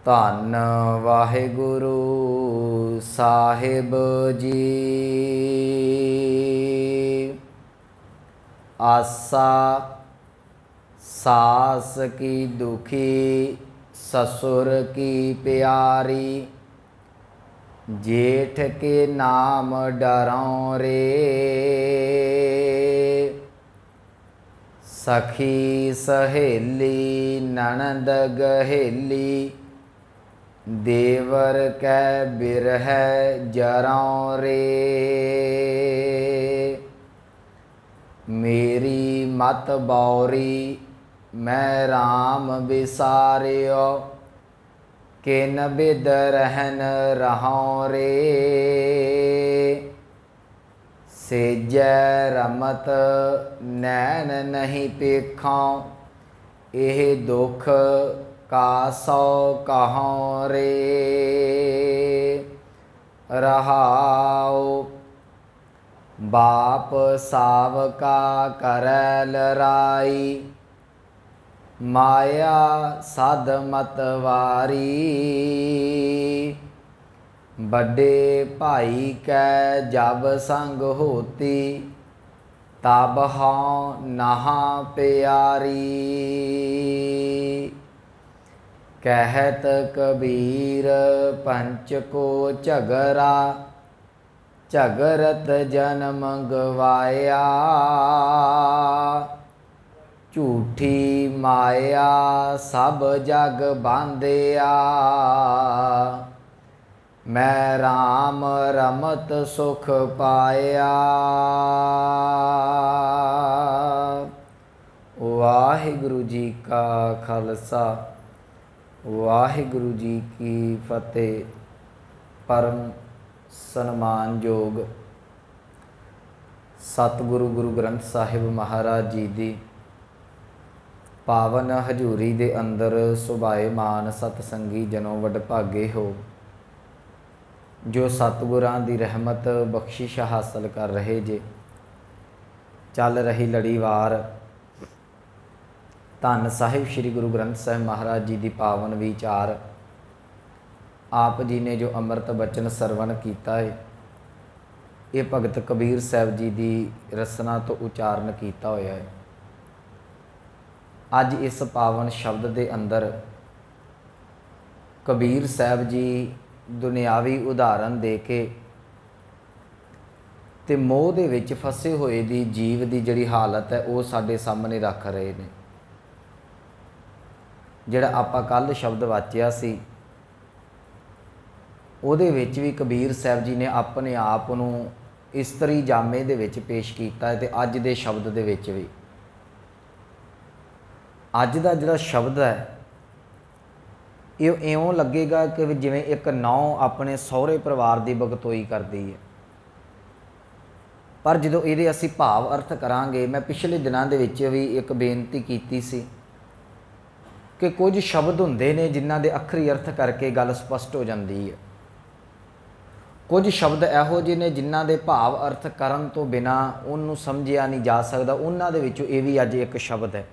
ਧੰਨ ਵਾਹਿਗੁਰੂ ਸਾਹਿਬ ਜੀ। आसा सास की दुखी ससुर की प्यारी, जेठ के नाम डरों रे। सखी सहेली ननद गहेली, देवर कै बिरह जरों रे। मेरी मत बौरी मैं राम बिसारियो, किन बिद रहन रहों रे। सेजै रमत नैन नहीं पेखों, एह दुख का सौ कहों रे। रहाओ बाप सावका करै लराई, माया सद मतवारी। बड़े भाई कै जब संग होती, तब हों नहा प्यारी। कहत कबीर पंच को झगरा, झगरत जन्म गवाया। झूठी माया सब जग बांधिया, मैं राम रमत सुख पाया। वाहिगुरु जी का खालसा, वाहिगुरु जी की फतेह। परम सन्मानयोग सतगुरु गुरु ग्रंथ साहिब महाराज जी दी पावन हजूरी दे अंदर सुभाएमान सतसंगी जनों वडभागे हो, जो सतगुरां दी रहमत बख्शिश हासिल कर रहे जे। चल रही लड़ीवार धन साहिब श्री गुरु ग्रंथ साहिब महाराज जी दी पावन विचार, आप जी ने जो अमृत बचन सरवण किया है, ये भगत कबीर साहब जी की रसना तो उचारण किया होया है। अज इस पावन शब्द के अंदर कबीर साहब जी दुनियावी उदाहरण दे के ते मोह दे विच फसे होए दी जीव की जिहड़ी हालत है वो साडे सामने रख रहे हैं। जिहड़ा आपां कल शब्द वाचिया सी, ਉਹਦੇ ਵਿੱਚ भी कबीर साहब जी ने अपने आप ਨੂੰ इस्तरी जामे ਦੇ ਵਿੱਚ पेश ਕੀਤਾ है। ਤੇ ਅੱਜ ਦੇ ਸ਼ਬਦ ਦੇ ਵਿੱਚ ਵੀ ਅੱਜ ਦਾ ਜਿਹੜਾ ਸ਼ਬਦ ਹੈ ਇਹ ਇਉਂ ਲੱਗੇਗਾ ਕਿ ਜਿਵੇਂ ਇੱਕ ਨੌਂ ਆਪਣੇ ਸਹੁਰੇ ਪਰਿਵਾਰ ਦੀ ਬਗਤੋਈ ਕਰਦੀ ਹੈ। ਪਰ ਜਦੋਂ ਇਹਦੇ ਅਸੀਂ ਭਾਵ ਅਰਥ ਕਰਾਂਗੇ, ਮੈਂ ਪਿਛਲੇ ਦਿਨਾਂ ਦੇ ਵਿੱਚ ਵੀ ਇੱਕ ਬੇਨਤੀ ਕੀਤੀ ਸੀ ਕਿ ਕੁਝ ਸ਼ਬਦ ਹੁੰਦੇ ਨੇ ਜਿਨ੍ਹਾਂ ਦੇ ਅੱਖਰੀ ਅਰਥ ਕਰਕੇ ਗੱਲ ਸਪਸ਼ਟ ਹੋ ਜਾਂਦੀ ਹੈ। कुछ शब्द इहो ਜਿਹੇ ने जिन्हां दे भाव अर्थ करन तो बिना उन्होंने समझिया नहीं जा सकता। उन्हां दे विचों ये भी अज एक शब्द है।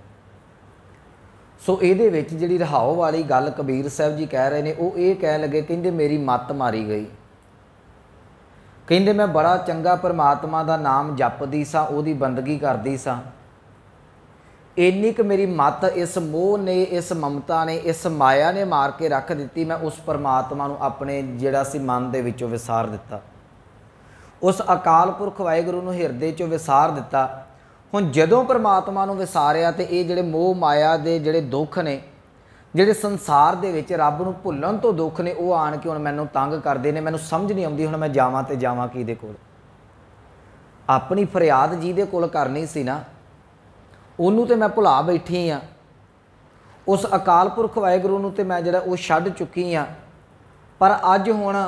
सो इहदे विच जिहड़ी रहाओ वाली गल कबीर साहब जी कह रहे हैं, वो ये कह लगे, कहंदे मेरी मत मारी गई। कहंदे मैं बड़ा चंगा परमात्मा का नाम जपदी सा, उहदी बंदगी करदी सा, इन्नी क मेरी मत इस मोह ने, इस ममता ने, इस माया ने मार के रख दी। मैं उस परमात्मा नूं अपने जिहड़ा सी मन दे विचों विसार दिता, उस अकाल पुरख वाहिगुरू नूं हिरदे चों विसार दिता। हुण जदों परमात्मा नूं विसारिया ते ये जिहड़े मोह माया दे जिहड़े दुख ने, जिहड़े संसार दे विच रब नूं भुल्लण तो दुख ने, वो आण के हुण मैनूं तंग करदे ने। मैनूं समझ नहीं आउंदी हुण मैं जावां ते जावां किहदे कोल। अपनी फरियाद जिहदे कोल करनी सी ना, ਉਹਨੂੰ तो मैं भुला बैठी हाँ। उस अकाल पुरख वाहिगुरू नूं ते मैं जिहड़ा वो छड्ड चुकी हाँ। पर अज हुण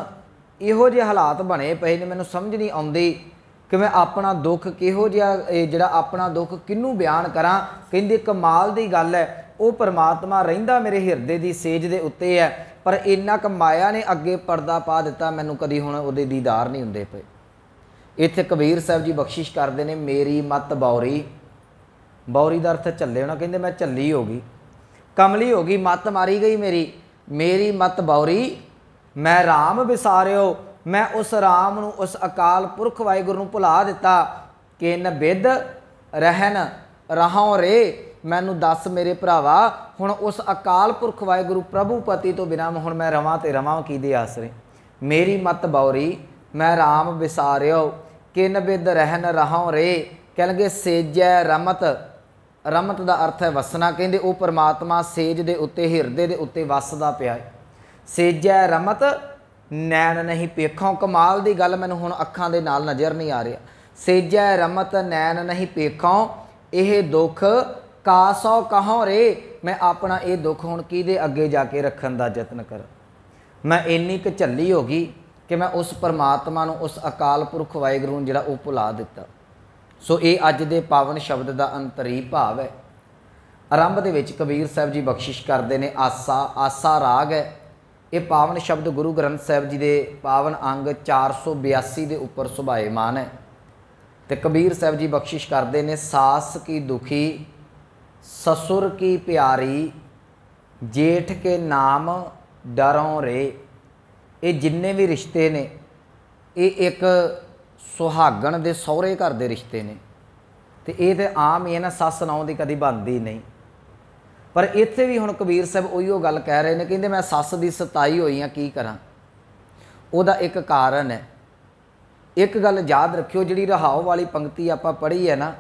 इहो ਜਿਹੇ हालात बने पए ने, मैनूं समझ नहीं आउंदी कि मैं अपना दुख किहो जिहा जिहड़ा अपना दुख किहनूं बयान करां। कहंदे कमाल दी गल है, वो परमात्मा रहिंदा मेरे हिरदे दी सेज दे उत्ते है, पर इन्ना क माया ने अगे पर्दा पा दिता, मैनूं कदी हुण उहदे दीदार नहीं हुंदे पए। इत्थे कबीर साहब जी बख्शिश करते हैं, मेरी मत बौरी। बौरी का अर्थ झल्ले होना, कहते मैं झल्ली हो गई, कमली हो गई, मत मारी गई मेरी। मेरी मत बौरी मैं राम विसारियो, मैं उस राम नूं उस अकाल पुरख वाहिगुरू नूं भुला दिता। किन बिद रहन रहां रे, मैनू दस मेरे भरावा हुण उस अकाल पुरख वाहिगुरू प्रभु पति तो बिना हुण मैं रवां ते रवां किहदे आसरे। मेरी मत बौरी मैं राम विसारियो, किन बिद रहन रहां रे। कहणगे सेजै रमत, रमत का अर्थ है वसना। कहते वो परमात्मा सेज दे उत्ते हिरदे दे उत्ते वसदा पिया है। सेजै रमत नैन नहीं पेखों, कमाल की गल मैनूं हुण अखां दे नाल नज़र नहीं आ रहा। सेजै रमत नैन नहीं पेखों, यह दुख कासौ कहों रे। मैं अपना ये दुख हुण किहदे अगे जाके रखण दा यतन कर। मैं इन्नी क झल्ली हो गई कि मैं उस परमात्मा नूं उस अकाल पुरख वाहिगुरू नूं जिहड़ा वो भुला दिता। सो ये अज दे पावन शब्द का अंतरी भाव है। आरंभ दे विच कबीर साहब जी बख्शिश करते हैं आसा, आसा राग है। ये पावन शब्द गुरु ग्रंथ साहब जी के पावन अंग 482 के उपर सुभाएमान है। तो कबीर साहब जी बख्शिश करते हैं सास की दुखी ससुर की प्यारी, जेठ के नाम डरों रे। ये जिन्ने भी रिश्ते ने ये एक सुहागण दे सहुरे घर दे रिश्ते ने। तो ये तो आम ही है ना, सस नौं की कभी बनती नहीं। पर इत्थे भी हुण कबीर साहब उही गल कह रहे हैं, कहते मैं सस की सताई हुई हाँ की करा। उहदा एक कारण है। एक गल याद रखियो, जिहड़ी रहाओ वाली पंक्ति आपां पढ़ी है ना,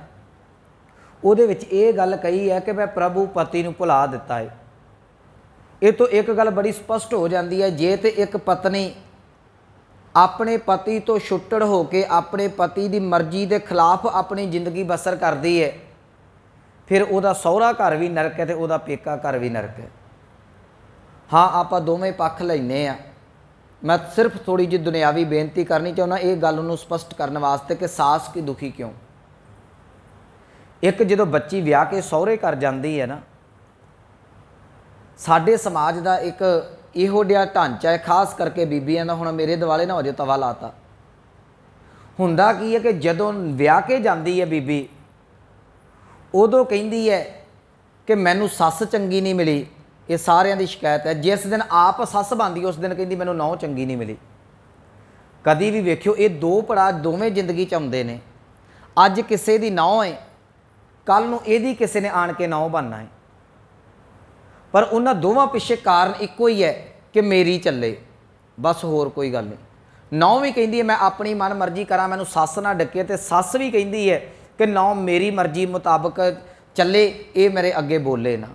उहदे विच ये गल कही है कि मैं प्रभु पति नूं भुला दिता है। ये तो एक गल बड़ी स्पष्ट हो जाती है, जे तो एक पत्नी अपने पति तो छुट्टड़ होके अपने पति की मर्जी के खिलाफ अपनी जिंदगी बसर करती है, फिर उहदा सहुरा घर भी नरक है तो उहदा पेका घर भी नरक है। हाँ, आप दोवें पक्ष लैने आ। मैं सिर्फ थोड़ी जी दुनियावी बेनती करनी चाहुंदा ये गल नूं स्पष्ट करने वास्ते कि सास की दुखी क्यों। एक जो बच्ची ब्याह के सहुरे घर जाती है ना, साडे समाज का एक इहो जिहा ढांचा है, खास करके बीबियां दा। हुण मेरे दिवाले ना हो जाए तवा लाता। हुंदा की है कि जदों ब्याह के जाती है बीबी, उदों कहती है कि मैनू सस चंगी नहीं मिली। ये सारियां दी शिकायत है। जिस दिन आप सस बनदी उस दिन कहती मैनू नौं चंगी नहीं मिली। कदी भी वेखियो ये दो पड़ा दोवें जिंदगी च आउंदे ने। अज किसी दी नौं है, कल नूं इहदी किसी ने आण के नौं बनना है। पर उन्हां दोवां पिछे कारण इक्को ही है कि मेरी चले, बस होर कोई गल नहीं। नौं भी कहती है मैं अपनी मन मर्जी करा, मैनू सस ना डके, तो सस भी कहती है कि नौं मेरी मर्जी मुताबक चले, ये मेरे अगे बोले ना।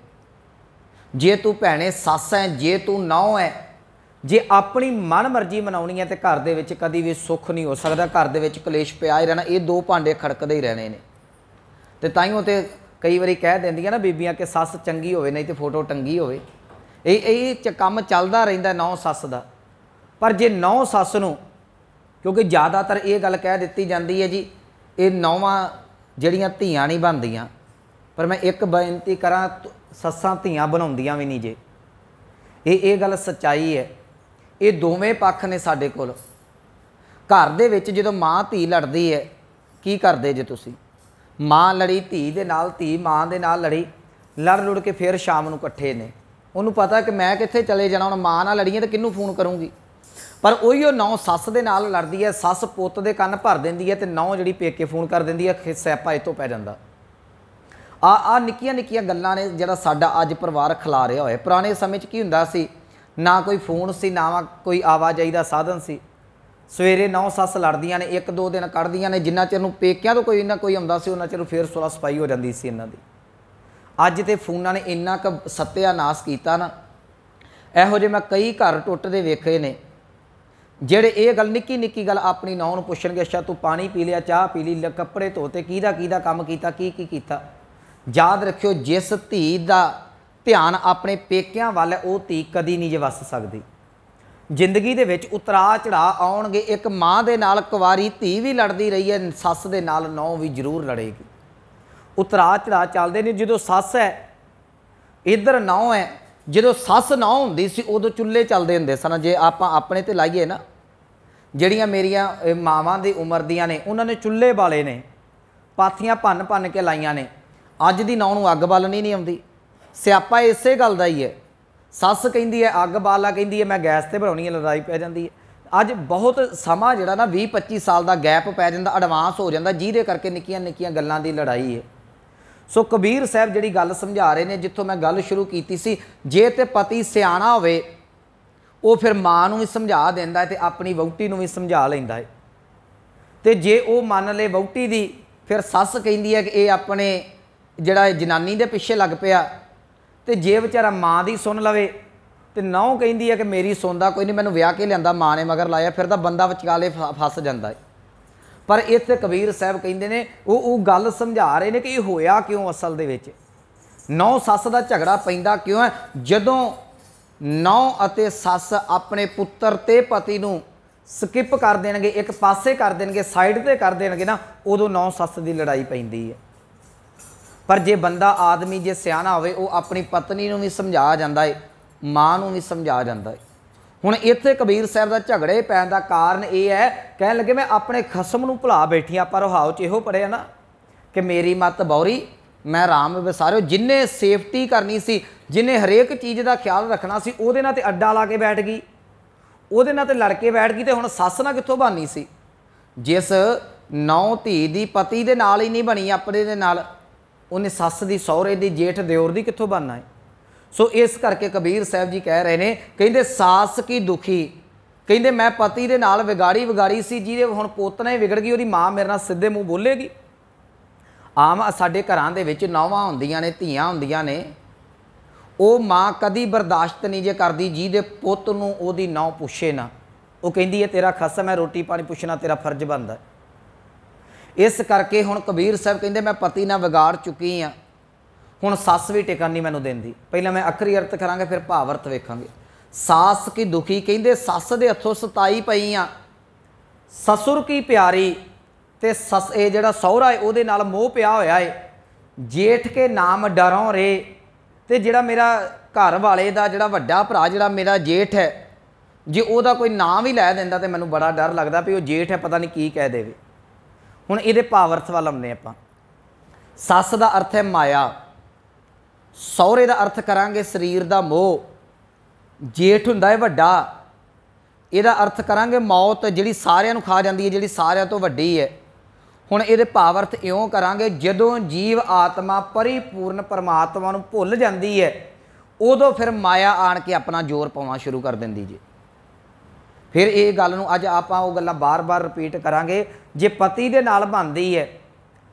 जे तू भैणे सस है, जे तू नौं है, जे अपनी मन मर्जी मनाउणी है तो घर दे विच कदी भी सुख नहीं हो सकता। घर दे विच कलेश पिया ही रहना, ये दो भांडे खड़कदे ही रहने ने। तो ताइयों तो कई बारी कह देंदियां ना बीबियां कि सस चंगी होवे नहीं तो फोटो टंगी होवे। ये काम चलता रहिंदा नौं सस दा। पर जे नौं सस नूं, क्योंकि ज़्यादातर ये गल कह दी जाती है जी ये नौवां जिहड़ियां धीआं नहीं बनदियां। पर मैं एक बेनती करा, सस्सां धीआं बनाउंदियां भी नहीं जे। ये गल सच्चाई है। ये दोवें पक्ष ने साडे कोल। घर दे विच जदों माँ धी लड़दी है, की करदे जे तुसीं? माँ लड़ी धी दे नाल, धी माँ दे नाल लड़ी, लड़ लुड़ के फिर शाम नूं इकट्ठे ने। उन्होंने पता कि मैं कित्थे चले जाना, हुण माँ नाल लड़ीए तो किन्नू फोन करूँगी। पर उही नौं सस दे नाल लड़दी है, सस पुत्त दे कन्न भर देंदी है, तो नौं जिहड़ी पेके फोन कर देंदी है, सियापा इतों पै जांदा। आ निक्कियां निक्कियां गल्लां ने जिहड़ा साडा अज परिवार खिला रिहा होया। पुराने समय की हुंदा सी, ना कोई फोन सी, ना कोई आवाजाई का साधन सी। सवेरे नौं सस लड़दियां ने, एक दो दिन कढ़दियां ने, जिन्ना चिर नूं पेकियां तो कोई ना कोई आउंदा सी उन्ना चिर फिर सुलह सफाई हो जाती सी इन्हां दी। अज तो फोनां ने इन्ना क सत्यानाश कीता ना, इहो जिहे मैं कई घर टुटदे वेखे ने, ਜਿਹੜੇ ਇਹ ਗੱਲ ਨਿੱਕੀ ਨਿੱਕੀ ਗੱਲ ਆਪਣੀ ਨੌਂ ਨੂੰ ਪੁੱਛਣਗੇ, ਅੱਛਾ ਤੂੰ ਪਾਣੀ ਪੀ ਲਿਆ, ਚਾਹ ਪੀ ਲਈ, ਕੱਪੜੇ ਧੋਤੇ, ਕਿਹਦਾ ਕੰਮ ਕੀਤਾ, ਕੀ ਕੀਤਾ। याद रखियो जिस धी का ध्यान अपने पेकियां वाल है वो धी कदी नहीं जे वस सकती। जिंदगी दे विच उतरा चढ़ा आउणगे। एक माँ दे नाल कुवारी धी भी लड़ती रही है, सस दे नाल नौं भी जरूर लड़ेगी। उतरा चढ़ा चलते ने। जो सस है इधर नौं है, जो सस नौं हुंदी सी उदों चुल्हे चलते हुंदे सन। जे आपां अपने ते लाइए ना, जिहड़ियां मेरियां मावां दी उमर दियां ने उन्होंने चुल्हे बाले ने, पाथियां भन भन के लाइयां ने। अज दी नौं नूं अग बालणी नहीं आउंदी। सियापा इसे गल दा ही है। सस कहिंदी है अग बाला, कहिंदी है मैं गैस ते बनाउणी है, लड़ाई पै जाती है। अज बहुत समा जिहड़ा ना 20-25 साल का गैप पै जांदा, एडवांस हो जाता, जिहदे करके निक्कियां निक्कियां गल्लां दी लड़ाई है। सो कबीर साहब जिहड़ी गल समझा रहे ने, जिथों मैं गल शुरू कीती सी, जे ते पति सियाणा होवे वो फिर मां नूं भी समझा दिंदा है ते अपनी वहुटी नूं भी समझा लैंदा है। ते जे वो मान ले वहुटी दी, फिर सस कहिंदी है कि ये अपने जिहड़ा जनानी दे पिछे लग पिया। ते जे विचारा मां दी सुन लवे तो नौं कहिंदी है कि मेरी सुनदा कोई नहीं, मैनूं विआह के लिआंदा मां ने मगर लाया, फिर तां बंदा विचकाले फस जांदा है। पर इत्थे कबीर साहब कहिंदे ने वो गल समझा रहे ने कि ये होया क्यों, असल दे विच नौं सस दा झगड़ा पैंदा क्यों है। जदों नौं अते सस अपने पुत्तर ते पति नूं स्किप कर देणगे, एक पासे कर देणगे, साइड ते कर देणगे ना, उदों नौं सस दी लड़ाई पैंदी है। पर जे बंदा आदमी जे सियाणा होवे वो अपनी पत्नी नूं भी समझा जांदा है, मां नूं भी समझा जांदा है। हुण इत्थे कबीर साहब दा झगड़े पैण दा कारण यह है, कहण लगे मैं अपने खसम नूं भुला बैठी आं। पर रहाओ च इहो पढ़िआ ना कि मेरी मत बौरी मैं राम विसारिओ। जिन्हें सेफ्टी करनी सी, जिन्हें हरेक चीज़ का ख्याल रखना सी, उहदे नाल ते अड्डा ला के बैठ गई, उहदे नाल ते लड़ के बैठ गई। तो हुण सस नाल कित्थों बननी सी? जिस नौ धी दी पति दे नाल ही नहीं बनी, अपने दे नाल उन्हें सस दी, सौहरे दी, जेठ दिओर दी कित्थों बनना है? सो इस करके कबीर साहब जी कह रहे हैं, कहिंदे सास की दुखी, कहिंदे मैं पति दे नाल विगाड़ी सी, जिहदे हुण पोतना ही विगड़ गई, उहदी मां मेरे नाल सिद्धे मूँह बोलेगी। आम साडे घरां दे विच नौवां हुंदियां ने, धीआं हुंदियां ने, वो माँ कदी बर्दाश्त नहीं जे करदी जिहदे पुੱਤ नूं उहदी नौं पुछे ना। वो कहिंदी है तेरा खसम है, रोटी पानी पुछना तेरा फर्ज बनदा है। इस करके हुण कबीर साहब कहिंदे मैं पति नाल विगाड़ चुकी हाँ, हुण सस भी टिकन नहीं मैनूं देंदी। पहलां मैं अखरी अर्थ करांगे, फिर भाव अर्थ वेखांगे। सास की दुखी, कहिंदे सस दे हत्थों सताई पई आ, ससुर की प्यारी, ते सस ये जिहड़ा सौहरा है उहदे नाल मोह पिया होया है। जेठ के नाम डरों रे, ते जिहड़ा मेरा घर वाले दा जिहड़ा वड्डा भरा जिहड़ा मेरा जेठ है, जे उहदा कोई नाम ही लै दिंदा ते मैनूं बड़ा डर लगदा भी वो जेठ है, पता नहीं की कह देवे। हुण इहदे भाव अर्थ वाल आउंदे आपां। सस दा अर्थ है माया, सौहरे दा अर्थ करांगे शरीर दा मोह, जेठ हुंदा है वड्डा, इहदा अर्थ करांगे मौत जिहड़ी सारिआं नूं खा जांदी है, जिहड़ी सारिआं तो वड्डी है। हुण इहदे भाव अर्थ इउं करांगे, जदों जीव आत्मा परिपूर्ण परमात्मा नूं भुल जांदी है, उदों फिर माया आण के अपना जोर पाउणा शुरू कर दिंदी जी। फिर ये गल नूं अज आपां वो गल्लां बार बार रिपीट करांगे। जे पति दे नाल बनदी है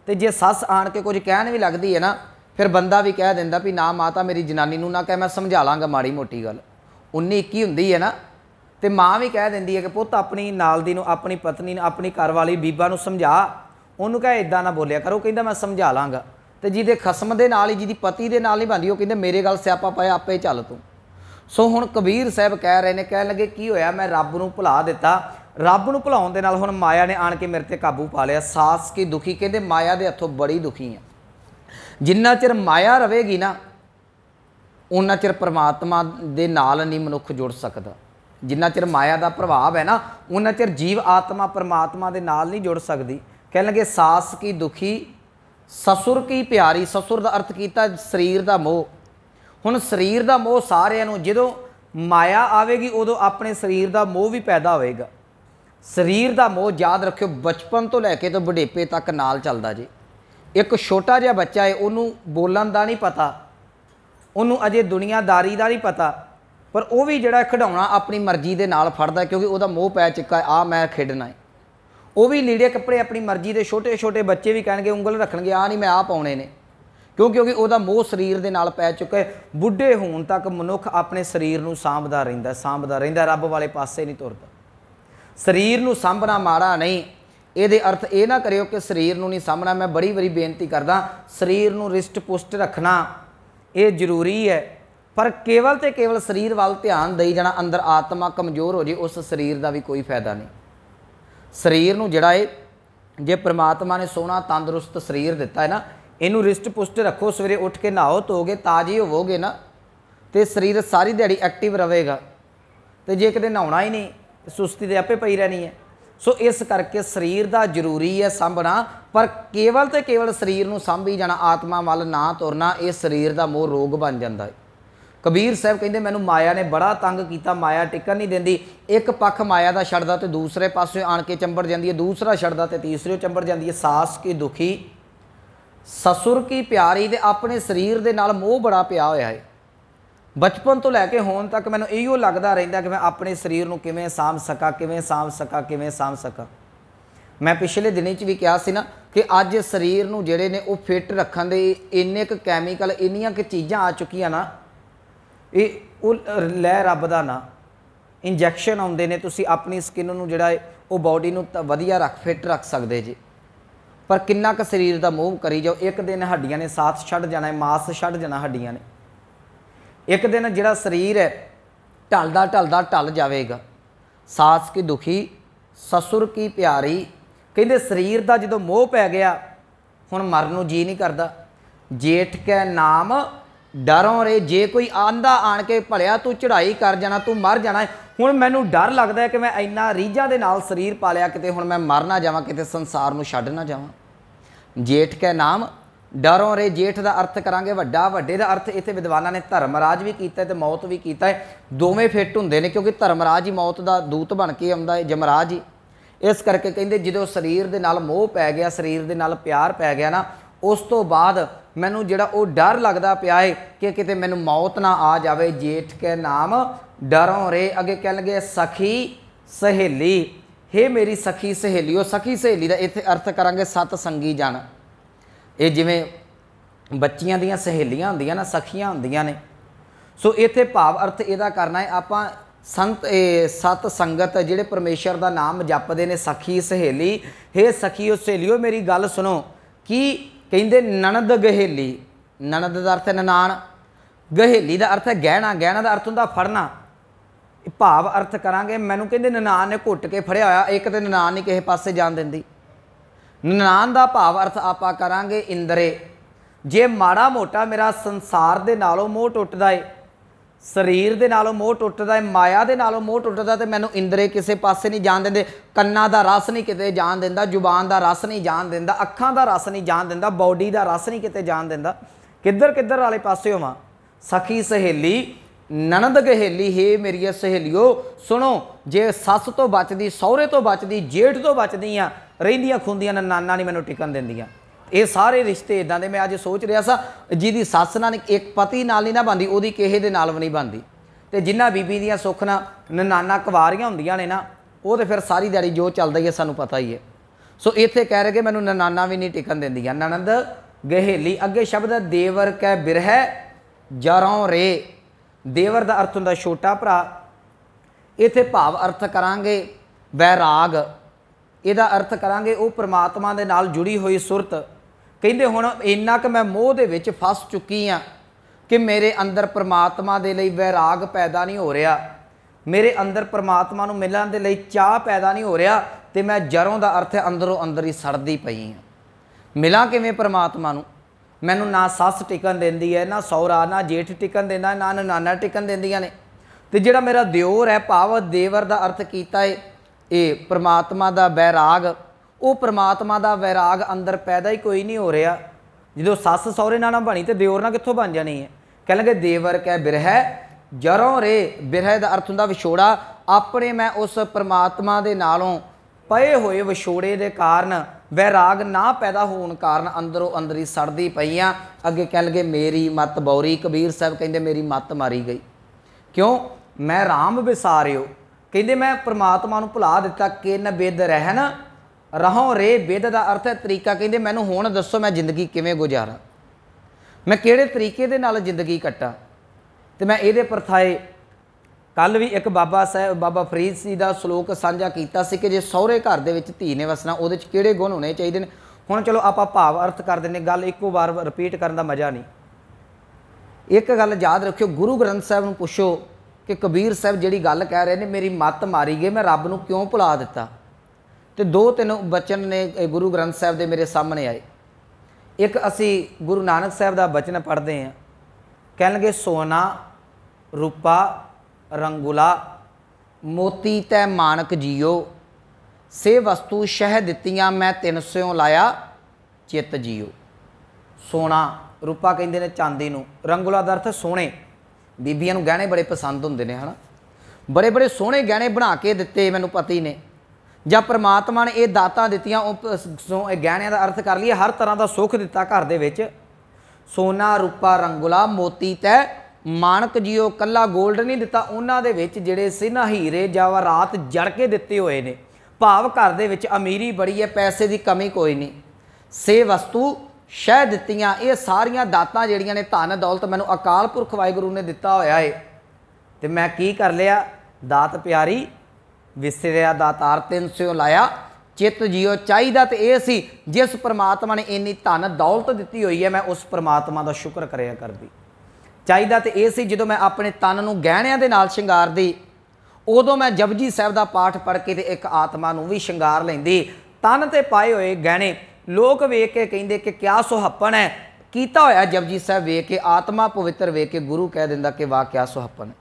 ते जे सस आण के कुछ कहण भी लगदी है ना, फिर बंदा भी कह दिंदा भी ना माता मेरी जनानी नूं ना कह, मैं समझा लांगा माड़ी मोटी गल। 19-21 हुंदी है ना, ते माँ भी कह दिंदी है कि पुੱਤ अपनी नाल दी नूं, अपनी पत्नी नूं, अपनी घरवाली बीबा नूं समझा, उन्होंने कहा इदां ना बोलिया करो, कहंदा मैं समझा लांगा। तो जिहदे खसम दे नाल ही, जिहदी पति दे नाल ही बनदी, वो कहंदे मेरे गल स्यापा पाया, आपे चल तूं। सो हुण कबीर साहब कह रहे ने, कह लगे की होया, मैं रब नूं भुला दिता, रब नूं भुलाउण दे नाल हुण माया ने आण के मेरे ते काबू पा लिया। सास की दुखी, कहंदे माया दे हत्थों बड़ी दुखी है। जिन्ना चिर माया रहेगी ना, उन्ना चिर परमात्मा दे नाल नहीं मनुख जुड़ सकदा। जिन्ना चिर माया का प्रभाव है ना, उन्ना चिर जीव आत्मा परमात्मा दे नाल नहीं जुड़ सकती। कह लगे सास की दुखी, ससुर की प्यारी, ससुर का अर्थ किया शरीर का मोह। हुण शरीर का मोह सारिਆਂ ਨੂੰ ਜਦੋਂ माया आवेगी उदों अपने शरीर का मोह भी पैदा होएगा। शरीर का मोह याद रखियो बचपन तो लैके तो बुढ़ेपे तक नाल चलदा जी। एक छोटा जिहा बच्चा है, उन्होंने बोलन का नहीं पता, उन्होंने अजे दुनियादारी का नहीं पता, पर वह भी जिहड़ा खिडौना अपनी मर्जी के नाल फड़दा, क्योंकि वह मोह पै चुका है, आ मैं खेडना है। वह भी लीड़े कपड़े अपनी मर्जी के, छोटे छोटे बच्चे भी कहेंगे उंगल रखणगे, आ नहीं मैं आ पाउणे ने, क्योंकि वह मोह शरीर के नाल पै चुका है। बुढ़े होण तक मनुख अपने शरीर नूं सांभदा रहिंदा, रब वाले पासे नहीं तुरदा। शरीर नूं सांभना माड़ा नहीं, ये अर्थ ये ना करियो कि शरीर नूं नहीं सांभना। मैं बड़ी बड़ी बेनती करदा, शरीर नूं रिष्ट पुष्ट रखना ये जरूरी है, पर केवल तो केवल शरीर वाल ध्यान दई जाना, अंदर आत्मा कमज़ोर हो जाए, उस शरीर का भी कोई फायदा नहीं। शरीर नूं जिहड़ा है, जे परमात्मा ने सोहना तंदुरुस्त शरीर दिता है ना, इनू रिष्ट पुष्ट रखो, सवेरे उठ के नहाओ धोगे, ताज़े होवोगे ना, तो शरीर सारी दिहाड़ी एक्टिव रहेगा। तो जे कदे नहाउणा ही नहीं, सुस्ती तो आपे पई रहनी है। सो इस करके शरीर का जरूरी है सांभना, पर केवल तो केवल शरीर नूं सांभी जाना, आत्मा वाल ना तुरना, ये शरीर का मोह रोग बन जाता है। कबीर साहब कहते मैनू माया ने बड़ा तंग किया, माया टिकन नहीं देंदी। एक पक्ष माया का छड्डदा तो दूसरे पासे आण के चंबड़ जाती है, दूसरा छड्डदा तो तीसरे चंबड़ जाती है। सास की दुखी ससुर की प्यारी, ते अपने शरीर के नाल मोह बड़ा पिया होया है। बचपन तो लैके होण तक मैनू इहो लगदा रहिंदा कि मैं अपने शरीर नूं किवें साਂਭ सका, किवें साਂਭ सका, किवें साਂਭ सका। मैं पिछले दिनों च भी कहा सी ना कि अज शरीर नूं जिहड़े ने वो फिट रखण दे इन्ने क कैमिकल, इन्नियां क चीज़ां आ चुकियां ना, ये लै रब दा ना इंजैक्शन आउंदे ने, तुसीं अपनी स्किन नूं जिहड़ा है वो बॉडी नूं वधिया फिट रख सकदे जी। पर किन्ना क शरीर दा मोह करी जाओ, एक दिन हड्डियां ने साथ छड्ड जाना है, मास छड्ड जाना हड्डियां ने। एक दिन जिहड़ा शरीर है ढलदा ढलदा ढल जाएगा। सास की दुखी ससुर की प्यारी, कहते शरीर का जो मोह पै गया हुण मरन नूं जी नहीं करता। जेठ कै नाम डरों रे, जे कोई आंदा आण के भलिया तू चढ़ाई कर जाना, तू मर जाना है। हुण मैनूं डर लगता है कि मैं इन्ना रीझां दे नाल शरीर पालिया, किते हुण मैं मर ना जावां, किते संसार नूं छड्ड ना जावां। जेठ कै नाम डरों रे, जेठ का अर्थ करांगे वड्डा, वड्डे का अर्थ इत्थे विद्वानां ने धर्मराज भी कीता ते मौत भी कीता है। दोवें फिट हुंदे ने, क्योंकि धर्मराज ही मौत का दूत बन के आउंदा है, जमराज ही। इस करके कहते जो शरीर के नाल मोह पै गया, शरीर के नाल प्यार पै गया ना, उस तो बाद मैनू जिहड़ा वो डर लगदा पिया है कि किते मैनू मौत ना आ जाए। जेठ के नाम डरों रे, अगे कह लगे सखी सहेली, हे मेरी सखी सहेलियो। सखी सहेली का इत्थे अर्थ करांगे सतसंगी जन। ये जिवें बच्चियां दियां सहेलियां हुंदियां ना, सखियां हुंदियां ने। सो इत्थे भाव अर्थ इहदा करना है आपां संत सत संगत जिहड़े परमेश्वर का नाम जपदे ने, सखी सहेली। हे सखीओ सहेलियो मेरी गल सुनो, कि कहंदे ननद गहेली, ननद का अर्थ है ननाण, गहेली का अर्थ है गहना, गहना का अर्थ हुंदा फड़ना। भाव अर्थ करांगे, मैनू कहंदे ननाण ने घुट के फड़िया होया, एक तो ननाण नहीं किसी पासे जान दिंदी। ननाण का भाव अर्थ आपां करांगे इंदरे। जे माड़ा मोटा मेरा संसार दे नालों मोह टुटदा है, शरीर दे नालों मोह टुटदा है, माया दे नालों मोह टुटदा, तो मैनू इंदरे किसी पासे नहीं जान देंदे। कन्ना दा रस नहीं किते जान देंदा, जुबान दा रस नहीं जान देंदा, अखां दा रस नहीं जान देंदा, बॉडी दा रस नहीं किते जान देंदा। किधर किधर वाले पासे होवां। सखी सहेली ननद गहेली, हे मेरी सहेलियो सुनो, जे सस तो बचदी, सहुरे तो बचदी, जेठ तो बचदी आ, रहिंदियां खुंदियां ननाना नहीं मैनू टिकन दिंदियां। ये सारे रिश्ते इदां दे। मैं अज सोच रहा सा, जिहदी सस नाल एक पति नाल नहीं ना बनदी, उहदी किसे दे नाल भी नहीं बनदी। ते जिन्हां बीबी दियां सुख ना ननाना कुवारियां हुंदियां ने ना, वो तो फिर सारी दिहाड़ी जो चलदा ही है सानू पता ही है। सो इत्थे कह रहे कि मैनू ननाना भी नहीं टिकन दिंदियां। ननद गहेली, अगे शब्द है देवर कै बिरह जरों रे। देवर का अर्थ हुंदा छोटा भरा। इत्थे भाव अर्थ करांगे वैराग, इहदा अर्थ करांगे वो परमात्मा दे नाल जुड़ी हुई सुरत। कहंदे हुण इन्ना कि मैं मोह दे विच फस चुकी हाँ कि मेरे अंदर परमात्मा दे लई वैराग पैदा नहीं हो रहा, मेरे अंदर परमात्मा नूं मिलण दे लई चाह पैदा नहीं हो रहा, तो मैं जरों का अर्थ है अंदरों अंदर ही सड़दी पई हाँ। मिलां किवें परमात्मा नूं? मैनू ना सस टिकन देंदी है, ना सौरा, ना जेठ टिकन देंदा, ना ननाना टिकन देंदियां ने। ते जिहड़ा मेरा दिओर है, भाव देवर का अर्थ कीता है ये परमात्मा का वैराग। वो परमात्मा का वैराग अंदर पैदा ही कोई नहीं हो रहा। जो सस सौरे ना बनी तो दिओर ना कित्थों बन जानी है। कह लगे देवर कै बिरह जरों रे। बिरह का अर्थ हुंदा विछोड़ा। अपने मैं उस परमात्मा दे नालों पए हुए विछोड़े के कारण, वैराग ना पैदा होने कारण अंदरों अंदर ही सड़दी पई आ। अगे कह लगे मेरी मत बौरी। कबीर साहब कहते मेरी मत मारी गई। क्यों? मैं राम विसारियो। कहते मैं परमात्मा नूं भुला दिता। किन बिद रहन रहों रे। बिद का अर्थ है तरीका। कहते मैनू हुण दसो मैं जिंदगी किवें गुजारा, मैं किहड़े तरीके दे नाल जिंदगी कट्टा। तो मैं ये परथाए कल भी एक बाबा साहब बाबा फरीद जी का सलोक साझा किया कि जे सहुरे घर दे विच धी ने वसना उहदे च किहड़े गुण होने चाहिए ने। हुण चलो आपां भाव अर्थ कर देने, गल एको बार रिपीट करन दा मज़ा नहीं। एक गल याद रखियो, गुरु ग्रंथ साहब नूं पुछो कि कबीर साहब जिहड़ी गल कह रहे ने मेरी मत मारी गई, मैं रब नूं क्यों भुला दिता। तो दो तीन बचन ने गुरु ग्रंथ साहब दे मेरे सामने आए। एक असी गुरु नानक साहब का बचन पढ़ते हैं। कह लगे सोना रूपा रंगुला मोती तै मानक जियो, से वस्तु शह दित्तियां मैं 300 लाया चित जियो। सोना रूपा कहते हैं चांदी नूं, रंगुला का अर्थ सोने। बीबियां नूं गहणे बड़े पसंद हुंदे ने, है ना, बड़े बड़े सोहणे गहणे बना के दिते मैनूं पति ने, ਜਾਂ परमात्मा ने ये दातां दित्तियां गहणिਆਂ ਦਾ अर्थ कर लीए हर तरह का सुख दिता घर दे विच, सोना रूपा रंगुला मोती तै माणक जियो कला गोल्ड नहीं दिता, उन्हां दे विच जिहड़े सी ना हीरे जवाहरात जड़ के दिते हुए ने, भाव घर दे विच अमीरी बड़ी है, पैसे की कमी कोई नहीं, से वस्तु शह दित्तियां। ये सारियां दातां जिहड़ियां ने धन दौलत मैनूं अकाल पुरख वाहिगुरू ने दिता होया है, ते मैं की कर लिया, दात प्यारी विसरिया दातार तिन स्यों लाया चित जियो। चाहिदा तो यह सी जिस परमात्मा ने इन्नी धन दौलत दी हुई है मैं उस परमात्मा का शुक्र करिया करदी। चाहिदा तो यह सी जो मैं अपने तन नूं गहणिਆਂ दे नाल शिंगारदी, उदों मैं जपजी साहिब का पाठ पढ़ के ते एक आत्मा नूं भी शिंगार लैंदी। तन ते पाए हुए गहणे लोग वेख के कहिंदे कि क्या सुहप्पन है, कीता होया जपजी साहिब वेख के, आत्मा पवित्र वेख के गुरु कह दिंदा कि वाह क्या सुहप्पन है।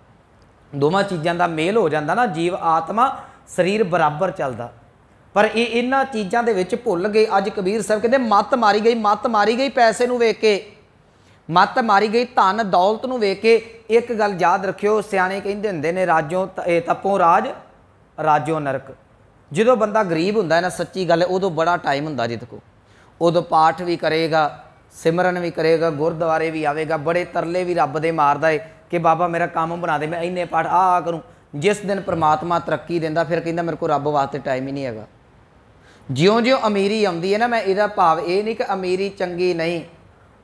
दोवां चीज़ों का मेल हो जाता ना, जीव आत्मा शरीर बराबर चलता, पर ये इन्हां चीज़ों के विच भुल गए। अज कबीर साहब कहते मत मारी गई, मत मारी गई पैसे नूं वेख के, मत मारी गई धन दौलत नूं वेख के। एक गल याद रखियो, सियाणे कहिंदे हुंदे ने राजों तपों राज राजों नरक। जो बंदा गरीब हुंदा है ना, सच्ची गल है, उदों बड़ा टाइम हुंदा जित को, उदों पाठ भी करेगा, सिमरन भी करेगा, गुरुद्वारे भी आवेगा, बड़े तरले भी रब दे मारदा है कि बाबा मेरा काम बना दे, मैं इन्ने पाठ आ करूँ। जिस दिन परमात्मा तरक्की देंदा फिर कहंदा मेरे को रब वास्ते टाइम ही नहीं हैगा। ज्यों ज्यों अमीरी आउंदी है ना, मैं इहदा भाव ये नहीं कि अमीरी चंगी नहीं,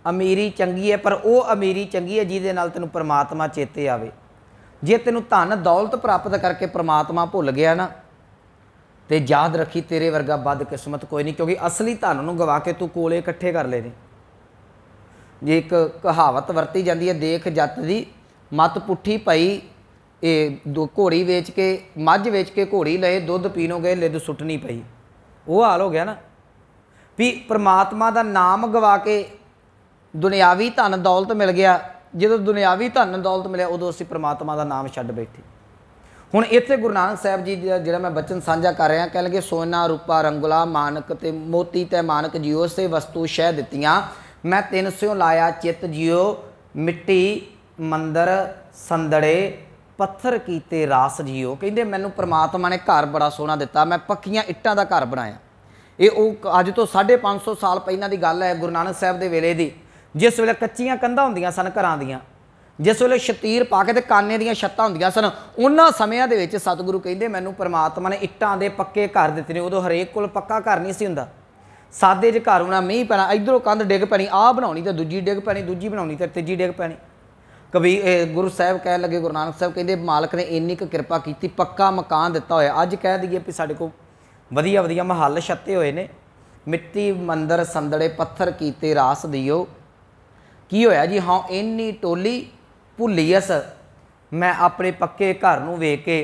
अमीरी चंगी है, पर वो अमीरी चंगी है जिहदे नाल तैनूं परमात्मा चेते आवे। जे तैनूं धन दौलत प्राप्त करके परमात्मा भुल गया ना, तो याद रखी तेरे वर्गा बदकिस्मत कोई नहीं, क्योंकि असली धन नूं गवा के तू कोले इकट्ठे कर लेने। जे एक कहावत वरती जाती है, देख जत दी मत पुठी पई, ये घोड़ी वेच के मझ वेच के घोड़ी लए, दुध पीनों गए लिद सुटनी पई, वो हाल हो गया ना। भी परमात्मा का नाम गवा के दुनियावी धन दौलत मिल गया, जो दुनियावी धन दौलत मिले उदों असीं परमात्मा का नाम छड्ड बैठे। हुण इत्थे गुरु नानक साहिब जी जिहड़ा मैं बचन साझा कर रहा, कह लगे सोना रूपा रंगुला मानक ते मोती तै मानक जियो, से वस्तु शह दित्तियां मैं तिन स्यों लाया चित जियो। मिट्टी मंदर संदड़े पत्थर कीते रास जियो। कहते मैनू परमात्मा ने घर बड़ा सोहना दिता, मैं पक्कियां इट्टां दा घर बनाया। ये अज तो 550 साल पहलां दी गल है, गुरु नानक साहिब दे वेले दी, जिस वेले कच्चियां कंधां हुंदियां सन घरां दियां, जिस वेले शतीर पा के ते काने दियां छत्तां हुंदियां सन, उन्हां समयां दे विच सतगुरु कहंदे मैनू परमात्मा ने इट्टां दे पक्के घर दित्ते ने। उदों हरेक कोल पक्का घर नहीं सी हुंदा, सादे च घर होना, मींह पैना, इधरों कंध डिग पैनी, आ बनाउणी ते दूजी डिग पैनी, दूजी बनाउणी ते तीजी डिग पैनी। कभी गुरु साहब कह लगे, गुरु नानक साहब कहते मालक ने इन्नी क किरपा की, पक्का मकान दिता होया। अज कह दईए भी साढ़े को वधिया वधिया महल छत्ते हुए ने, मिट्टी मंदर संदड़े पत्थर कीते रास दियो। की होया जी, हाँ इन्नी टोली भुली अस, मैं अपने पक्के घर नूं वेख के,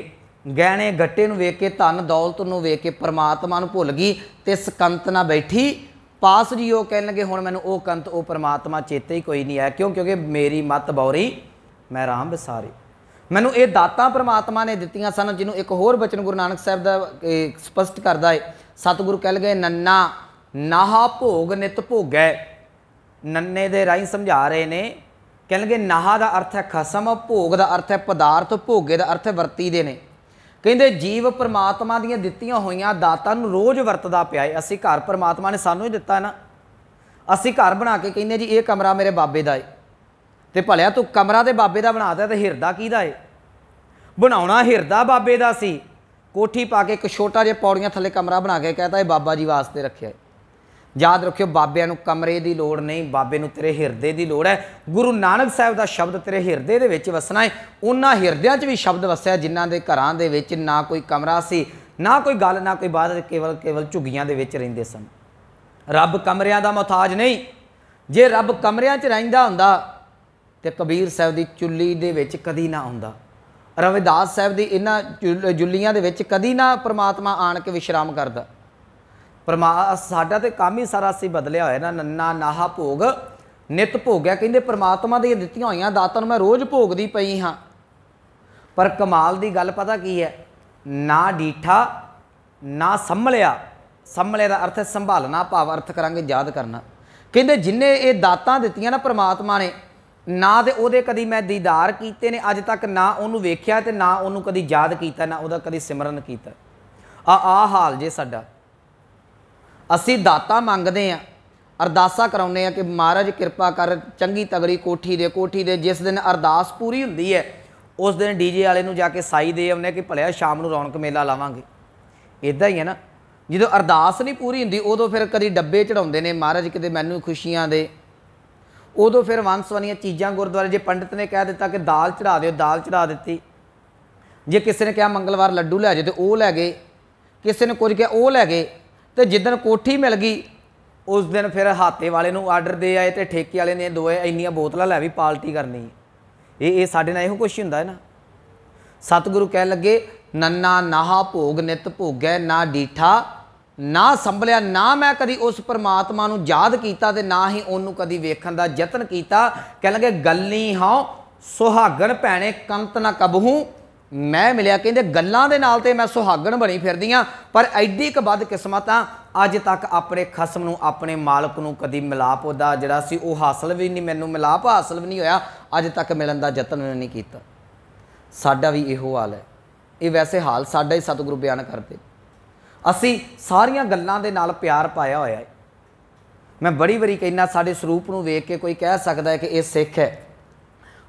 गहने गट्टे नूं वेख के, धन दौलत नूं वेख के परमात्मा नूं भुल गई, ते सकंत ना बैठी पास जी। वो कह लगे हुण मैनूं वो कंत वो परमात्मा चेते ही कोई नहीं आया। क्यों? क्योंकि मेरी मत बौरी मैं राम विसारी। मैनूं ये दातां परमात्मा ने दित्तियां सन, जिन्हों एक होर बचन गुरु नानक साहिब दा स्पष्ट करदा है। सतगुरु कह लगे नन्ना नाहा भोग नित भोगै। नन्ने दे राही समझा रहे ने, कह लगे नाहा का अर्थ है खसम, भोग का अर्थ है पदार्थ, भोगे का अर्थ है वरती दे ने। कहते जीव परमात्मा दीआं दित्तियां होईयां दातां नूं रोज़ वरतदा पिया है। असीं घर परमात्मा ने सानूं ही दिता है ना, असीं घर बना के कहने जी ये कमरा मेरे बाबे दा है, ते भलिया तू कमरा ते बाबे दा बनाता ते हिरदा किहदा है? बनाउणा हिरदा बाबे दा सी। कोठी पा के एक छोटा जिहा पौड़ियां थल्ले कमरा बना के कहता है बाबा जी वास्ते रखिया है। याद रखियो बाबिਆਂ ਨੂੰ कमरे की लोड़ नहीं, बाबे ਨੂੰ तेरे हिरदे की लोड़ है। गुरु नानक साहिब का शब्द तेरे हिरदे दे विच वसना है। उन्हां हिरदियां 'च भी शब्द वसिया जिन्हां दे घरां दे विच ना कोई कमरा सी, ना कोई गल, ना कोई बात, केवल केवल झुग्गियां दे विच रहिंदे सन। रब कमरियां दा मुहताज नहीं। जे रब कमरियां 'च रहिंदा हुंदा ते कबीर साहिब दी चुल्ली दे विच कदी ना आउंदा। रविदास साहिब दी इन्हां जुल्लियां दे विच कदी ना परमात्मा आण के विश्राम करदा। साडा तो काम ही सारा असीं बदलिया होया ना। नन्ना नाहा भोग नित भोगया। कहंदे परमात्मा दी दित्तियां होईयां दातां नूं मैं रोज़ भोगदी पई हाँ। पर कमाल दी गल पता की है, ना डीठा ना संभलिया। संभले का अर्थ है संभालना, भाव अर्थ करांगे याद करना। कहंदे जिन्हें ये दातां दित्तियां ना परमात्मा ने, ना तो ਉਹਦੇ कदी मैं दीदार कीते ने अज तक, ना ਉਹਨੂੰ ਵੇਖਿਆ ਤੇ ਨਾ ਉਹਨੂੰ कदी याद कीता, ना ਉਹਦਾ कदी सिमरन कीता। आ हाल जे साडा। ਅਸੀਂ ਦਾਤਾਂ ਮੰਗਦੇ ਆ, अरदासा कराने कि महाराज कृपा कर चंगी तगड़ी कोठी दे। जिस दिन अरदास पूरी हुंदी है उस दिन डीजे वाले नूं जाके साई दे आउने कि भलिया शाम नूं रौनक मेला लावांगे। इदां ही है ना, जो अरदास नहीं पूरी हुंदी उदों फिर कदी डब्बे चढ़ाउंदे ने, महाराज किते मैनूं खुशियां दे। उदों फिर वंस वनियां चीज़ां गुरुद्वारे, जे पंडित ने कह दिता कि दाल चढ़ा दिओ, दाल चढ़ा दित्ती। जे किसी ने कहा मंगलवार लड्डू लै जाओ तो वह लै गए, किसी ने कुछ कहा वह लै गए। तो जिदन कोठी मिल गई उस दिन फिर हाते वाले नूं आर्डर दे आए तो ठेके वाले ने दोए इन्नियां बोतलां लै भी पार्टी करनी। ये साडे नाल इहो कुछ हुंदा है ना। सतगुरु कह लगे नन्ना नाहा भोग नित भोगै, ना डीठा ना संभलिया। ना मैं कदी उस परमात्मा नूं याद कीता ते ना ही उहनूं कदी वेखण दा यतन कीता। कह लगे गल्ली हाँ सुहागण भैणे कंत ना कबहू मैं मिलिया। कहते गल्लां दे नाल ते मैं सुहागण बनी फिरदी हाँ, पर एडी क बदकिस्मत हाँ अज तक अपने खसम नूं अपने मालक नूं कदी मिलाप दा जिहड़ा सी वो हासिल भी नहीं, मैनूं मिलाप हासिल भी नहीं होया, अज तक मिलन दा यतन नहीं कीता। साडा भी इहो हाल है। ये वैसे हाल साडा ही सतगुरु बयान करते। असी सारियां गल्लां दे नाल प्यार पाया होया है। मैं बड़ी बारी कहना साडे स्वरूप नूं वेख के कोई कह सकदा है कि ये सिख है।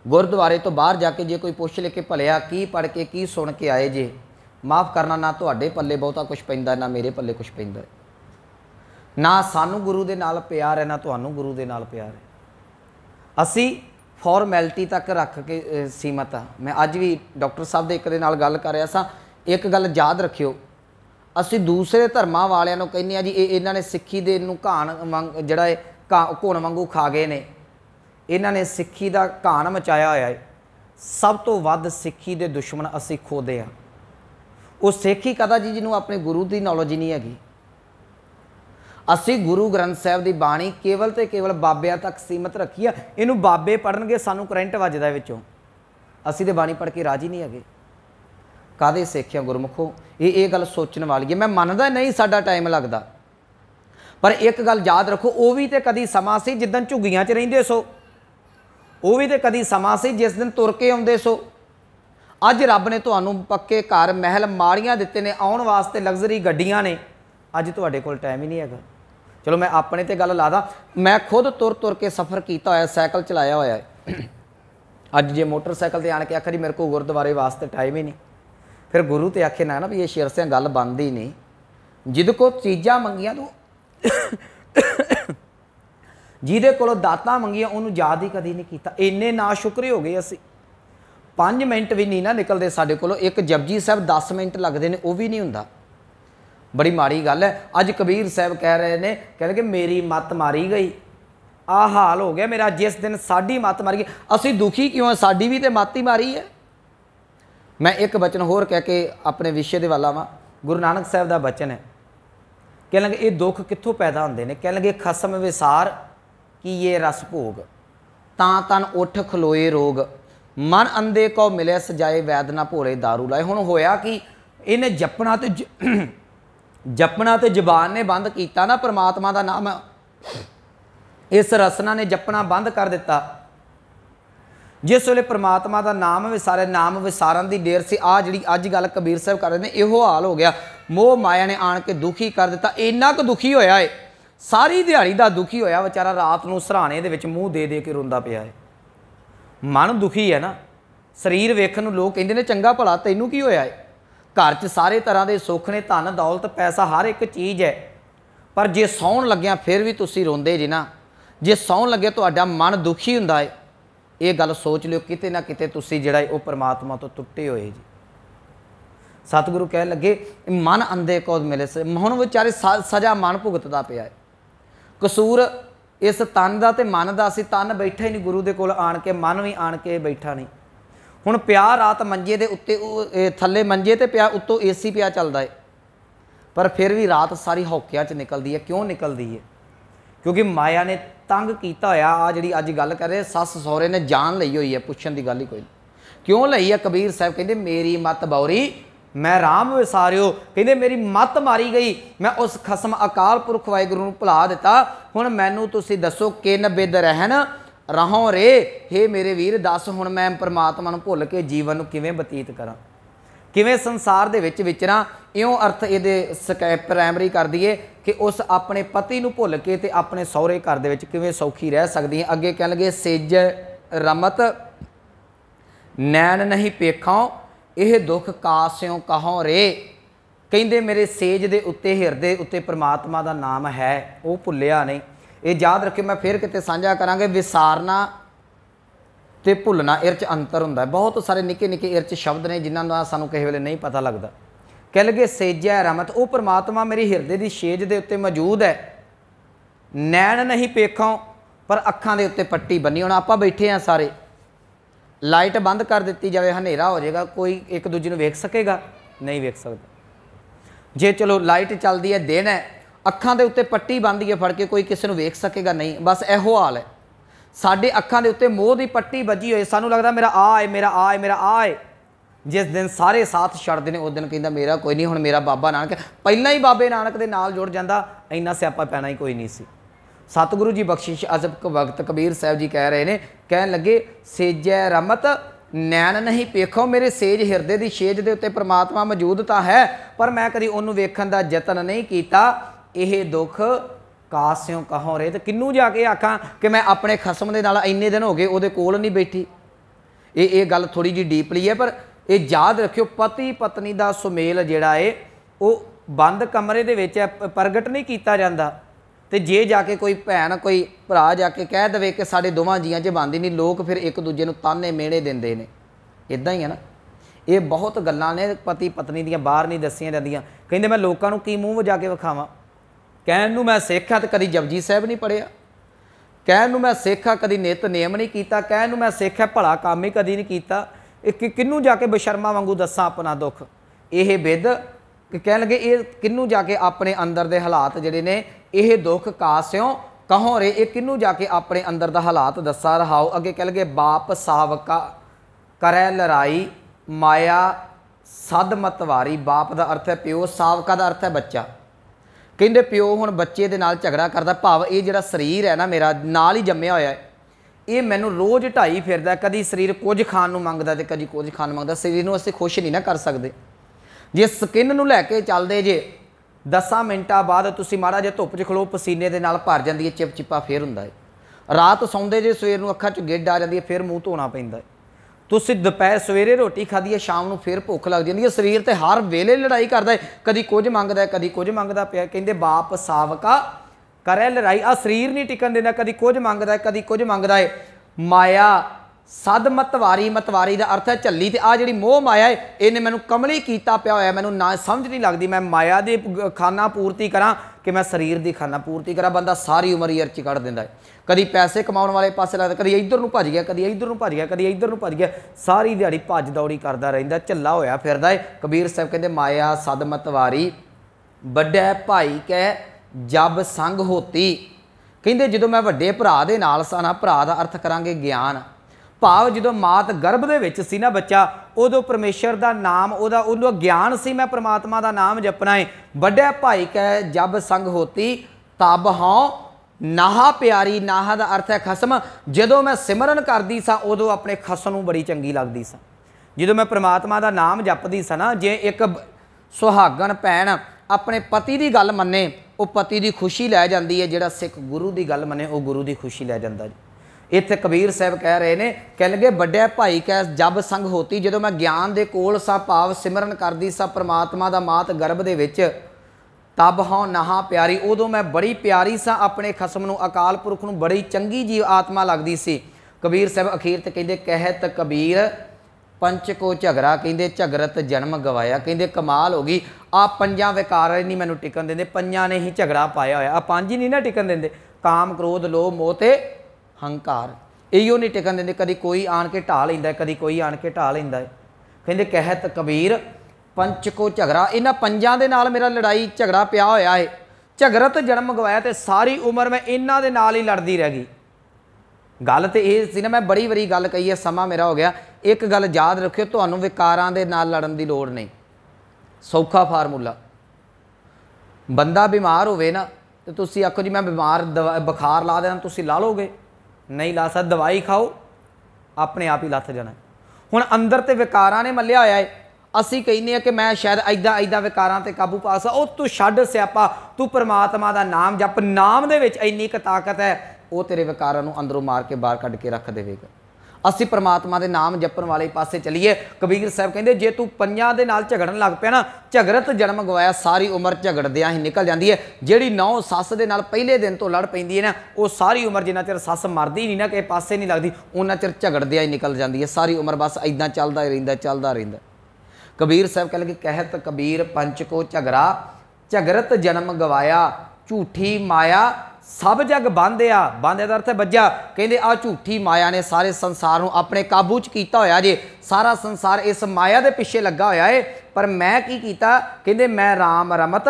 गुरुद्वारे तो बाहर जाके जे कोई पुछ ले के भलिया की पढ़ के की सुन के आए जे, माफ़ करना ना तुहाडे पल्ले बहुता कुछ पैंदा, ना मेरे पल्ले कुछ पैंदा, ना सानू गुरु दे नाल प्यार है, ना तुहानू गुरु दे नाल प्यार है। असी फॉर्मैलिटी तक रख के सीमत हाँ। मैं अज भी डॉक्टर साहब दे एक दे नाल गल कर रहा सा। एक गल याद रखियो, असी दूसरे धर्मां वालियां नूं कहने जी इन्हां ने सिक्खी दे नूं घाण वांग जिहड़ा घुण वांगू खा गए ने, इन्हां ने सिक्खी दा घाण मचाया होया है। सब तो वध सिक्खी दे दुश्मन असी खुद हाँ। वो सिख ही कदा जी जिन्हों अपने गुरु की नॉलेज ही नहीं हैगी। असी गुरु ग्रंथ साहब की बाणी केवल तो केवल बाबिया तक सीमित रखी है। इनू बाबे पढ़नगे सानू करंट वजदा विचों, असी तो बाणी पढ़ के राजी नहीं है। कादे सिख हैं गुरमुखो, ये गल सोचने वाली है। मैं मनदा नहीं साडा टाइम लगता, पर एक गल याद रखो, वो भी तो कदी समा सी जिदन झुग्गियां च रहिंदे सो, वो भी तो कदी समा सी जिस दिन तुर के आउंदे सो। अज रब ने तुहानू पक्के घर महल माड़ियां दिते ने, आउण वास्ते लग्जरी गड्डियां ने, अज तुहाडे कोल टाइम ही नहीं हैगा। चलो मैं अपने ते गल लादा, मैं खुद तुर तुर के सफ़र किया होया, सैकल चलाया होया है। अज जे मोटरसाइकिल ते आण के आखा जी मेरे को गुरुद्वारे वास्ते टाइम ही नहीं, फिर गुरु ते आखे ना भी ये शेर से गल बनदी नहीं। जिद को चीज़ां मंगियां तू जिहदे कोलों दातां मंगियां उन्होंने याद ही कदी नहीं किया। इन्ने ना शुक्रे हो गए असी, 5 मिनट भी नहीं ना निकलते साडे कोलों। एक जपजी साहब 10 मिनट लगते हैं, वो भी नहीं हुंदा। बड़ी माड़ी गल है। अज कबीर साहब कह रहे हैं, कह रहे कि मेरी मत मारी गई, आ हाल हो गया मेरा जिस दिन साडी मत मारी गई। असी दुखी क्यों है, साडी भी तो मत ही मारी है। मैं एक बचन होर कह के अपने विषय दे वाला वा। गुरु नानक साहब का बचन है, कह लगे ये दुख कित्थों पैदा होंदे ने। कह लगे खसम विसार कि ये रस भोग, तां तन उठ खलोए रोग, मन अंधे को मिले सजाए वैद ना भोले दारू लाए। हुण होया कि इन्हें जपना तो जपना तो जबान ने बंद किया ना, परमात्मा का नाम इस रसना ने जपना बंद कर दिता। जिस वेले परमात्मा का नाम विसारे, नाम विसारन की देर से आ जी अज गल कबीर साहब कर रहे हैं, इहो हाल हो गया। मोह माया ने आन के दुखी कर दिता। इन्ना क दुखी होया है, सारी दिहाड़ी का दुखी होया बेचारा, रात नूं सराहने दे विच मूँह दे दे के रोंदा पिया है। मन दुखी है ना, शरीर वेखण नूं लोग कहंदे ने चंगा भला, तैनूं की होया है। घर च सारे तरह के सुख ने, धन दौलत पैसा हर एक चीज़ है, पर जे सौण लग्या फिर भी तुसीं रोंदे जी ना। जे सौण लगे तुहाडा मन दुखी हुंदा है, ये गल सोच लियो किते ना किते तुसीं जिहड़ा है वो परमात्मा तो टुटे होए जी। सतगुरु कह लगे मन अंधे को मिले से, हुण विचारे सजा मन भुगतदा पिया है। कसूर इस तन का तो मन का, असीं तन बैठा ही नहीं गुरु दे कोल आण के, मन भी आण के बैठा नहीं। हुण पिया रात मंजे दे उत्ते, थल्ले मंजे ते पिया, उत्तों AC पिया चलदा है, पर फिर भी रात सारी हौकिया च निकलदी है। क्यों निकलदी है? क्योंकि माया ने तंग किया होया। आ जिहड़ी अज गल कर रहे, सस सहुरे ने जान लई हुई है, पुछण दी गल ही कोई नहीं। क्यों लई है? कबीर साहब कहंदे मेरी मत बौरी मैं राम विसारियो, कहंदे मेरी मत मारी गई, मैं उस खसम अकाल पुरख वाहिगुरू नूं भुला दिता। हुण मैनूं तुसीं दसो किन बिद रहन रहों रे हे मेरे वीर दस हुण मैं परमात्मा नूं भुल के जीवन नूं किवें बतीत करां, किवें संसार दे विच विचरां। इउं अर्थ इहदे प्राइमरी कर दईए कि उस अपने पति नूं भुल के ते अपने सहुरे घर दे विच किवें सौखी रह सकदी है। अगे कह लगे सेज रमत नैन नहीं पेखों यह दुख कास्यों कहों रे। कहिंदे मेरे सेज दे उत्ते हिरदे उत्ते परमात्मा दा नाम है, वो भुलिया नहीं। ये याद रखियो, मैं फिर किते साझा करांगे। विसारना ते भुलना इर च अंतर हुंदा है। बहुत सारे निके निके इर च शब्द ने जिन्हां दा सानूं किसी वेले नहीं पता लगदा। कह लगे सेजै रहमत, वो परमात्मा मेरे हिरदे दी सेज दे उत्ते मौजूद है। नैन नहीं पेखों, पर अखां दे उत्ते पट्टी बनी। हुण आपां बैठे हैं सारे, लाइट बंद कर दी जाए हनेरा हो जाएगा, कोई एक दूजे नूं वेख सकेगा? नहीं वेख सकता। जे चलो लाइट चलती है, दिन है, अखां दे उत्ते पट्टी बंदी है फड़ के, कोई किसी नूं वेख सकेगा? नहीं। बस इहो हाल है। साडे अखां दे उत्ते मोह दी पट्टी बजी होई, सानूं लगदा मेरा आ है, मेरा आ है, मेरा आ है। जिस दिन सारे साथ छड्डदे ने उस दिन कहंदा मेरा कोई नहीं, हुण मेरा बाबा नानक। पहलां ही बाबे नानक दे नाल जुड़ जांदा, इन्ना सियापा पैना ही कोई नहीं सी। सतगुरु जी बख्शिश अजब वक्त कबीर साहब जी कह रहे हैं, कह लगे सेजै रमत नैन नहीं पेखो, मेरे सेज हिरदे दी सेज दे उत्ते परमात्मा मौजूद तो है, पर मैं कभी उन्होंने वेखण दा यतन नहीं किया। यह दुख कास्यों कहों रे। तो किनू जाके आखां कि मैं अपने खसम दे नाल इन्ने दिन हो गए उहदे कोल नहीं बैठी। ये गल थोड़ी जी डीपली है, पर यह याद रखियो, पति पत्नी का सुमेल जिहड़ा है वो बंद कमरे दे विच प्रगट नहीं किया जाता। तो जे जाके कोई भैन कोई भरा जाके कह दे कि साडे दोवां जियां च बनदी नहीं, लोग फिर एक दूजे नूं ताने मेहणे दिंदे ने। इदां ही है ना, ये बहुत गल्लां ने पति पत्नी दियां बाहर नहीं दसियां जांदियां। कहंदे मैं लोकां नूं की मूँह वजा के विखावां। कहण नूं मैं सिख हाँ तो कदी जपजी साहिब नहीं पढ़िया, कहण नूं मैं सिख हाँ कदी नित नियम नहीं कीता, कहण नूं मैं सिख है भला काम ही कदी नहीं कीता। किनू जाके बशर्मा वांगू दसां अपना दुख। यह बिद कह लगे ये किनू जाके अपने अंदर दे हालात जिहड़े ने, यह दुख कास्यों कहों रे, ये किनू जाके अपने अंदर दा हालात दसा रहाओ। अगे कह लगे बाप सावका करै लड़ाई माया सद मतवारी। बाप का अर्थ है प्यो, सावका का अर्थ है बच्चा। कहते प्यो हुण बच्चे दे नाल झगड़ा करदा, भाव ये जिहड़ा शरीर है ना मेरा नाल ही जम्मिया होया है, ये मैनू रोज़ ढाई फिरदा। कदी शरीर कुछ खाण नूं मंगदा ते कदी कुछ खाण मंगदा। शरीर नूं असीं खुश नहीं ना कर सकते। जे स्किन नूं लैके चलदे जे 10 मिनटां बाद तुसीं माड़ा जिहा धुੱਪ 'ਚ खलो, पसीने दे नाल भर जांदी है, चिपचिपा फिर हुंदा है। रात सौंदे जे सवेर नूं अखां 'ਚ गिड्ड आ जांदी है, फिर मूँह धोना पैंदा है। तुसीं दुपहर सवेरे रोटी खाधी है, शाम नूं फिर भुख लग जांदी है। शरीर ते हर वेले लड़ाई करदा है, कदी कुछ मंगदा है, कदी कुछ मंगदा पिया। कहंदे बाप सावका करै लड़ाई। आ शरीर नहीं टिकन देंदा, कदी कुछ मंगदा है, कदी कुछ मंगदा है। माया सद मतवारी, मतवारी का अर्थ है झल्ली। तो आ जी मोह माया है, इन्हें मैनू कमली किया पिया होया, मैनू ना समझ नहीं लगती। मैं माया की खाना पूर्ति करा कि मैं शरीर की खाना पूर्ति करा। बंदा सारी उम्र ईयर च कढ़ दिंदा है। कभी पैसे कमाने वाले पासे लगता, कभी इधर नूं भज गया, कभी इधर नूं भज गया, कभी इधर नूं भज गया। सारी दिहाड़ी भज दौड़ी करता रहिंदा, झल्ला होया फिरदा है। कबीर साहब कहते माया सद मतवारी बड़े भाई कै जब संग होती। कहते जो मैं वड्डे भरा दे नाल सा ना, भरा का अर्थ करांगे ज्ञान, भाव जो मात गर्भ दे विच सी ना बच्चा, उदों परमेश्वर का नाम उदों ज्ञान सी, मैं परमात्मा का नाम जपना है। बड़े भाई कै जब संग होती तब हाँ नाहा प्यारी। नाहा का अर्थ है खसम। जो मैं सिमरन करती सा उदों अपने खसम नूं बड़ी चंगी लगती सा। जो मैं परमात्मा का नाम जपदी सा ना, जे एक सुहागन भैन अपने पति की गल मन्ने, वो पति की खुशी लै जाती है। जिहड़ा सिख गुरु की गल मन्ने, वो गुरु की खुशी लै जाता जी। इत्थे कबीर साहब कह रहे हैं, कह लगे बड़े भाई कै जब संग होती। जो मैं ज्ञान के कोल सा, भाव सिमरन करती सा परमात्मा का मात गर्भ दे विच, तब हाँ नहा प्यारी। उदों मैं बड़ी प्यारी सा अपने खसम नूं, अकाल पुरख नूं बड़ी चंगी जीव आत्मा लगती सी। कबीर साहब अखीर ते कहते कहत कबीर पंच को झगड़ा, कहते झगरत जन्म गवाया। कहते कमाल हो गई, आ पंजा विकार नहीं मैनू टिकन देंदे, पंजा ने ही झगड़ा पाया होया। आ पंज ही नहीं ना टिकन देंदे, काम क्रोध लोभ मोह ते हंकार, इहो नहीं टिकन देंदे। कभी कोई आन के ढा लैंदा है, कभी कोई आन के ढा लैंदा है। कहते कहत कबीर पंच को झगड़ा, इन्हां पंजां दे नाल मेरा लड़ाई झगड़ा पिया होया है। झगरत जन्म गवाया, तो सारी उम्र मैं इन्हां दे नाल ही लड़दी रह गई। गल तो ये सी ना, मैं बड़ी बड़ी गल कही है, समा मेरा हो गया। एक गल याद रखियो, तुहानूं विकारां दे नाल लड़न दी लोड़ नहीं। सौखा फार्मूला, बंदा बीमार होवे ना, तो तुसीं आखो जी मैं बीमार बुखार ला देना, तुसीं ला लोगे? नहीं ला सकते। दवाई खाओ अपने आप ही लथ जाना। हुण अंदर ते विकारां ने मल्लिया होया है, असी कहने कि मैं शायद ऐदा ऐदा विकारां ते काबू पा सका। वो तू छड्ड स्यापा, तू परमात्मा दा नाम जप। नाम दे विच इन्नी क ताकत है, वो तेरे विकारां नूं अंदरों मार के बाहर कढ के रख देवेगा। असी परमात्मा दे नाम जपण वाले पासे चलीए। कबीर साहब कहंदे जे तू पंजां दे नाल झगड़न लग पिया ना, झगड़त जन्म गवाया, सारी उम्र झगड़दियां ही निकल जाती है। जिहड़ी नौ सੱਸ दे नाल पहले दिन तो लड़ पैंदी है ना, वो सारी उम्र जिन्ना चिर सੱਸ मरदी नहीं ना, कि पासे नहीं लगती, उन्ना चिर झगड़दियां ही निकल जाती है। सारी उम्र बस इदां चलदा ही रहिंदा, चलदा रहिंदा। कबीर साहब कह लगे कहत कबीर पंच को झगड़ा, झगड़त जन्म गवाया, झूठी माया सब जग बांधिया। बांधे का अर्थ है बज्जा। कहते आ झूठी माया ने सारे संसार को अपने काबू च कीता होया जे। सारा संसार इस माया के पिछे लगा होया है, पर मैं की कीता? कहते मैं राम रमत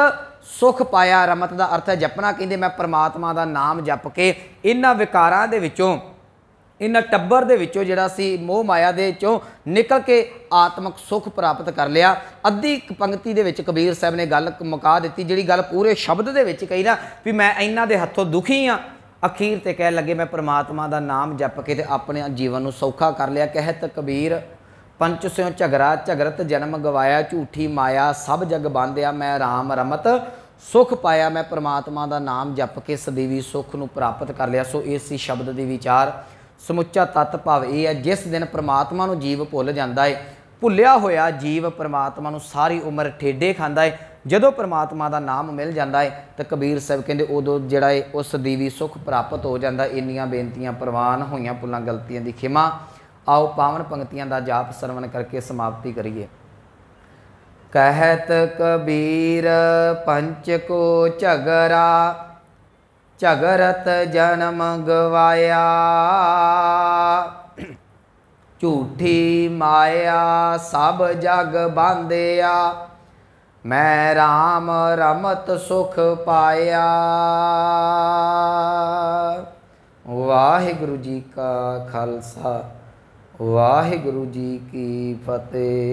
सुख पाया। रमत का अर्थ है जपना। कहते मैं परमात्मा का नाम जप के इन्हां विकारां दे विचों, इन्हां टब्बर दे विचों जिहड़ा सी मोह माया दे विचों निकल के आत्मक सुख प्राप्त कर लिया। अद्धी पंक्ति दे विच कबीर साहब ने गल मुका दी, जिहड़ी गल पूरे शब्द दे विच कही ना भी मैं इन्हां दे हत्थों दुखी हाँ। अखीर ते कह लगे मैं परमात्मा का नाम जप के ते अपने जीवन नूं सौखा कर लिया। कहत कबीर पंच स्यों झगड़ा, झगड़त जन्म गवाया, झूठी माया सब जग बांधिया, मैं राम रमत सुख पाया। मैं परमात्मा का नाम जप के सदैवी सुख नूं प्राप्त कर लिया। सो इस शब्द दी विचार समुच्चा तत्त भाव यह है, जिस दिन परमात्मा नूं जीव भुल जाता है, भुलिया होया जीव परमात्मा नूं सारी उम्र ठेडे खांदा है। जदों परमात्मा का नाम मिल जाता है तो कबीर साहब कहते उदों जिहड़ा है उस सदैवी सुख प्राप्त हो जाता है। इन्नियां बेनतियां प्रवान होईयां भुलां गलतियां दी खिमा। आओ पावन पंक्तियां का जाप सरवण करके समाप्ति करिए। कहत कबीर पंच को झगड़ा, झगड़त जन्म गवाया, झूठी माया सब जग बांधिया, मैं राम रमत सुख पाया। वाहिगुरु जी का खालसा, वाहिगुरु जी की फतेह।